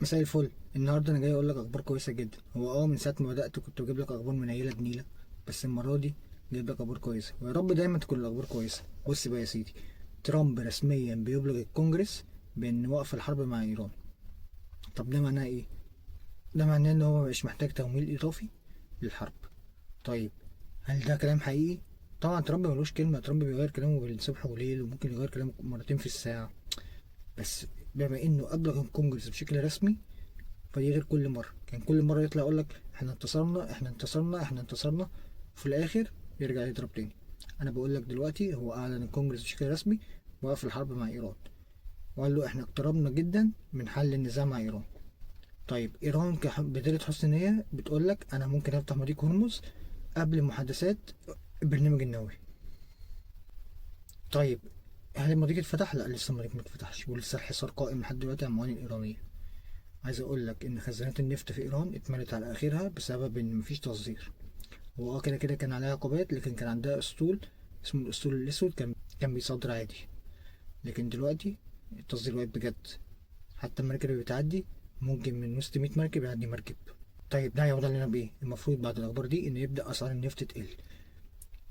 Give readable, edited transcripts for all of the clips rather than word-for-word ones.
مساء الفل. النهارده انا جاي اقول لك اخبار كويسه جدا. هو من ساعه ما بدات كنت بجيب لك اخبار منيله بنيله، بس المره دي جايب لك اخبار كويسه، ويا رب دايما تكون الاخبار كويسه. بص بقى يا سيدي، ترامب رسميا بيبلغ الكونجرس بان وقف الحرب مع ايران. طب ده معناه ايه؟ ده معناه ان هو مش محتاج تمويل اضافي للحرب. طيب، هل ده كلام حقيقي؟ طبعا ترامب ملوش كلمه، ترامب بيغير كلامه بين صبح وليل، وممكن يغير كلامه مرتين في الساعه. بس بما انه ابلغ الكونجرس بشكل رسمي، فدي غير كل مرة. كان كل مرة يطلع يقول لك احنا انتصرنا احنا انتصرنا احنا انتصرنا، وفي الآخر يرجع يضرب تاني. أنا بقول لك دلوقتي هو أعلن الكونجرس بشكل رسمي وقف الحرب مع إيران، وقال له احنا اقتربنا جدا من حل النزاع مع إيران. طيب إيران بداية حسن نية بتقول لك أنا ممكن أفتح مضيق هرمز قبل محادثات البرنامج النووي. طيب، هل المضيق اتفتح؟ لا، لسه المضيق ما اتفتحش، ولسه الحصار قائم لحد دلوقتي على الموانئ الإيرانية. عايز اقول لك ان خزانات النفط في ايران اتملت على اخرها بسبب ان مفيش تصدير. هو كده كده كان عليها عقوبات، لكن كان عندها اسطول اسمه الاسطول الاسود، كان بيصدر عادي. لكن دلوقتي التصدير واقف بجد. حتى المراكب اللي بتعدي ممكن من وسط 100 مركب يعدي مركب. طيب، ده هيوضح لنا بايه؟ المفروض بعد الاخبار دي ان يبدا اسعار النفط تقل.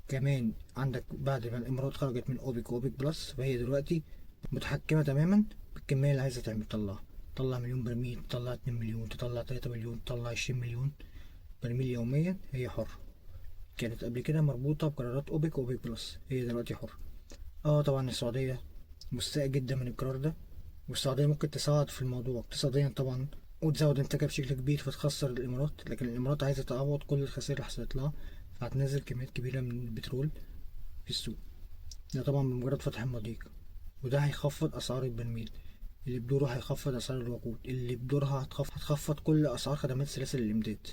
كمان عندك بعد ما الامارات خرجت من اوبك واوبك بلس، فهي دلوقتي متحكمه تماما بالكميه اللي عايزه تطلعها. تطلع مليون برميل، تطلع 2 مليون، تطلع 3 مليون، تطلع 20 مليون برميل يوميا، هي حرة. كانت قبل كده مربوطة بقرارات اوبك واوبك بلس، هي دلوقتي حرة. طبعا السعودية مستاءة جدا من القرار ده، والسعودية ممكن تصعد في الموضوع اقتصاديا طبعا، وتزود انتاجها بشكل كبير فتخسر الامارات، لكن الامارات عايزة تعوض كل الخسائر اللي حصلت لها، فهتنزل كميات كبيرة من البترول في السوق. ده طبعا بمجرد فتح المضيق، وده هيخفض اسعار البرميل، اللي بدوره هيخفض اسعار الوقود، اللي بدورها هتخفض كل اسعار خدمات سلاسل الامداد،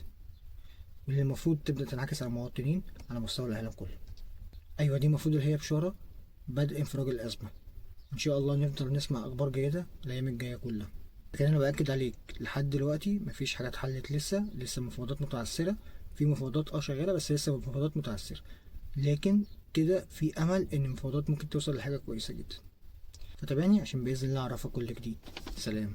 واللي المفروض تبدا تنعكس على المواطنين على مستوى العالم كله. ايوه، دي المفروض اللي هي بشاره بدء انفراج الازمه. ان شاء الله نفضل نسمع اخبار جيده الايام الجايه كلها. لكن انا باكد عليك، لحد دلوقتي مفيش حاجه اتحلت، لسه مفاوضات متعثره. في مفاوضات شغاله، بس لسه مفاوضات متعثره. لكن كده في امل ان المفاوضات ممكن توصل لحاجه كويسه جدا. فتابعني عشان باذن الله اعرفك كل جديد. سلام.